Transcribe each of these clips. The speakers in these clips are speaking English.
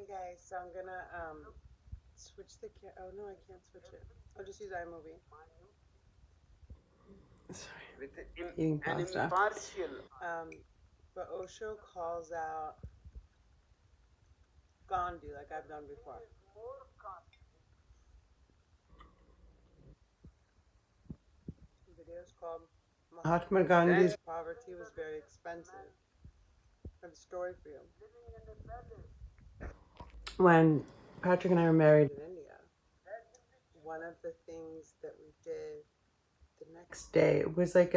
Guys, so I'm gonna switch the oh no, I can't switch it. I'll just use iMovie. Sorry. With an impartial but Osho calls out Ghandi like I've done before. The video is called Mahatma Gandhi's Poverty Was Very Expensive. I have a story for you. When Patrick and I were married in India, one of the things that we did the next day was like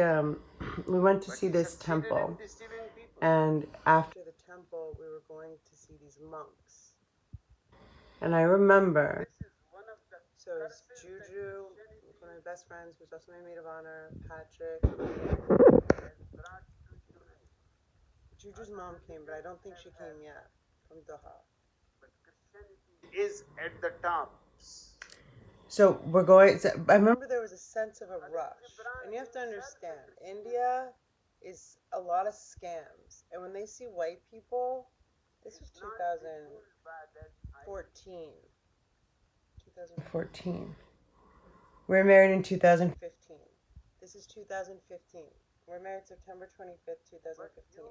we went to see this temple, and after the temple we were going to see these monks, and I remember, so it was Juju, one of my best friends who's also my maid of honor, Patrick. Juju's mom came, but I don't think she came yet from Doha. Is at the top. So we're going. I remember there was a sense of a rush, and you have to understand, India is a lot of scams, and when they see white people, this was 2014. 2014. We were married in 2015. This is 2015. We're married September 25th, 2015.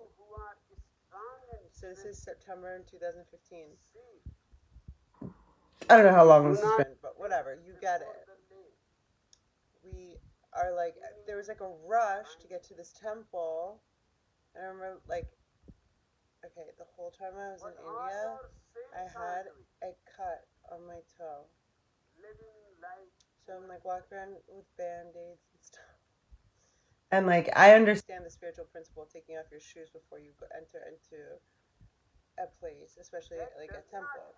So this is September in 2015. I don't know how long this has been, but whatever. You get it. We are like, there was like a rush to get to this temple. And I remember, like, okay, the whole time I was in India, I had a cut on my toe. So I'm like walking around with band-aids and stuff. And like, I understand the spiritual principle of taking off your shoes before you enter into a place, especially like a temple.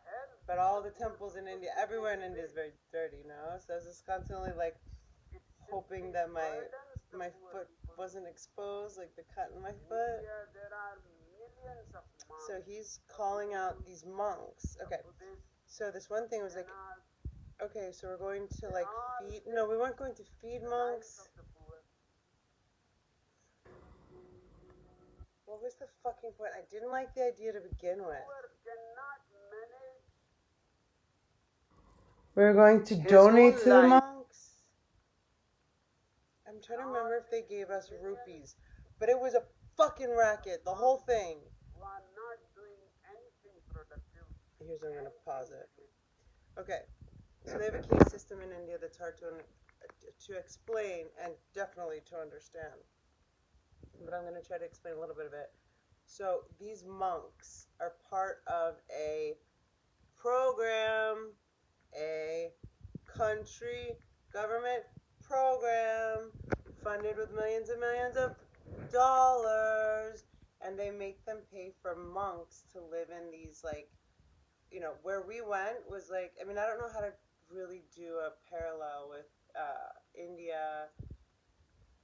But all the temples in India, everywhere in India is very dirty, So I was just constantly like hoping that my foot wasn't exposed, like the cut in my foot. So he's calling out these monks. Okay, so this one thing was like, okay, so we're going to like feed. No, we weren't going to feed monks. What was the fucking point? I didn't like the idea to begin with. We were going to donate to the monks. I'm trying to remember if they gave us rupees, but it was a fucking racket, the whole thing. Here's where I'm gonna pause it. Okay, so they have a case system in India that's hard to explain and definitely to understand. But I'm gonna try to explain a little bit of it. So these monks are part of a program, a country government program funded with millions and millions of dollars, and they make them pay for monks to live in these like, where we went was like, I mean, I don't know how to really do a parallel with India.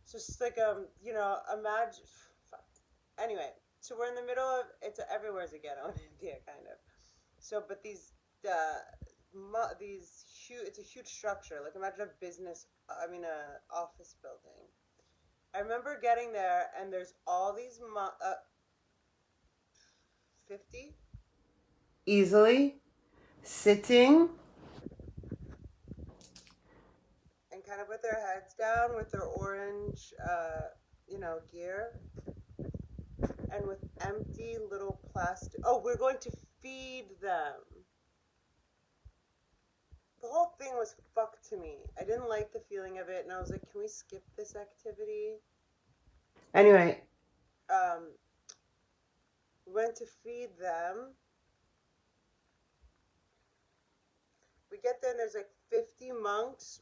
It's just like imagine. Anyway, so we're in the middle of everywhere's a ghetto in India, kind of. So, but these huge, it's a huge structure. Like imagine a business, a office building. I remember getting there, and there's all these 50 easily sitting and kind of with their heads down with their orange, gear, and with empty little plastic. Oh, we're going to feed them. The whole thing was fucked to me. I didn't like the feeling of it, and I was like, can we skip this activity? Anyway, we went to feed them. We get there, and there's like 50 monks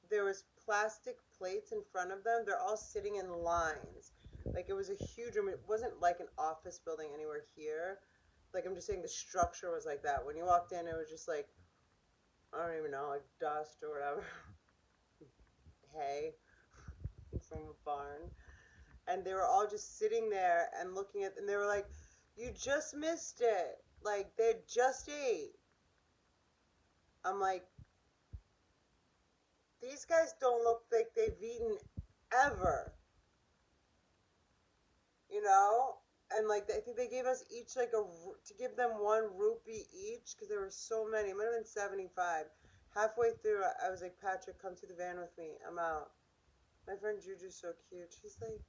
there was plastic plates in front of them. They're all sitting in lines. Like it was a huge room. It wasn't like an office building anywhere here. Like I'm just saying the structure was like that. When you walked in, it was just like, I don't even know, like dust or whatever. Hay from a barn. And they were all just sitting there and looking and they were like, you just missed it. Like they just ate. I'm like, these guys don't look like they've eaten ever. and like I think they gave us each like to give them 1 rupee each because there were so many. It might have been 75. Halfway through, I was like, Patrick, come to the van with me. I'm out. My friend Juju's so cute. She's like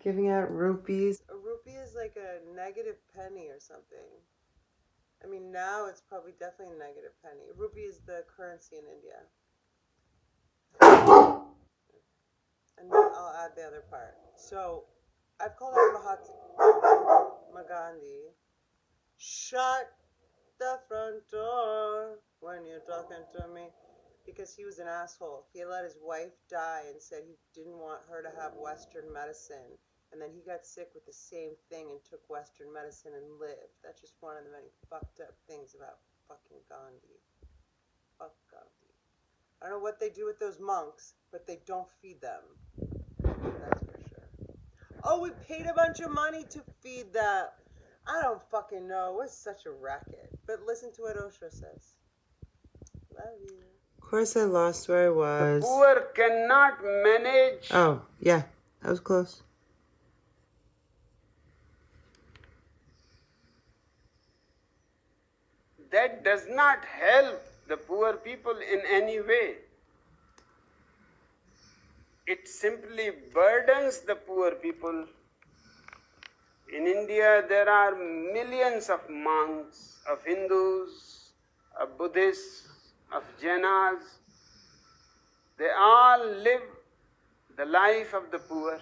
giving out rupees. A rupee is like a negative penny or something. I mean, now it's probably definitely a negative penny. A rupee is the currency in India. And then I'll add the other part. So, I've called out Ghandi. Shut the front door when you're talking to me. Because he was an asshole. He let his wife die and said he didn't want her to have Western medicine. And then he got sick with the same thing and took Western medicine and lived. That's just one of the many fucked up things about fucking Gandhi. Fuck Gandhi. I don't know what they do with those monks, but they don't feed them. That's for sure. Oh, we paid a bunch of money to feed them. I don't fucking know. It was such a racket. But listen to what Osho says. Love you. Of course I lost where I was. The poor cannot manage. Oh, yeah. That was close. That does not help the poor people in any way. It simply burdens the poor people. In India, there are millions of monks, of Hindus, of Buddhists, of Jainas. They all live the life of the poor.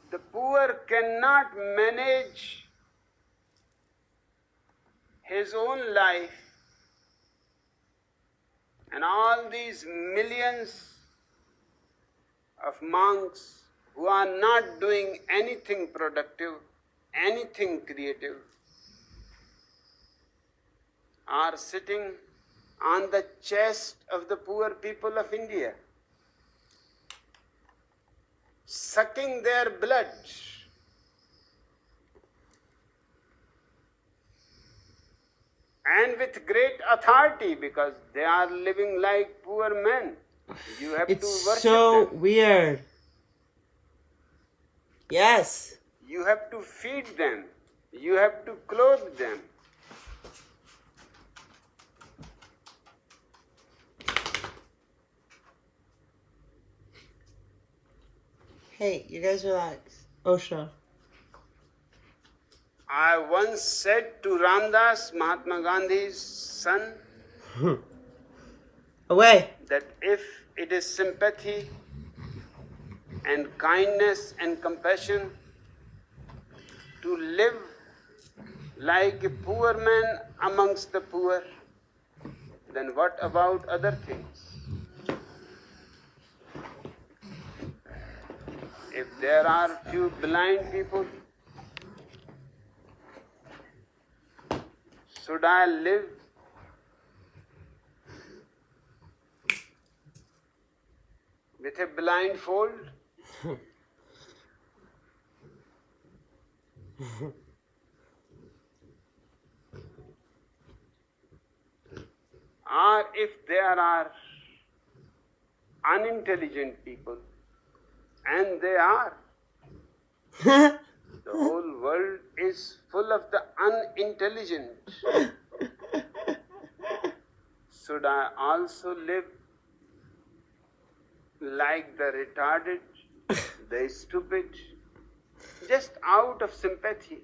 The poor cannot manage his own life, and all these millions of monks who are not doing anything productive, anything creative, are sitting on the chest of the poor people of India, sucking their blood. And with great authority, because they are living like poor men. You have to worship them. It's so weird. Yes. You have to feed them. You have to clothe them. Hey, you guys relax. Osho. I once said to Ramdas, Mahatma Gandhi's son, Away. that if it is sympathy and kindness and compassion to live like a poor man amongst the poor, then what about other things? If there are few blind people, should I live with a blindfold? Or if there are unintelligent people, and they are, the whole world is full of the unintelligent. Should I also live like the retarded, the stupid, just out of sympathy?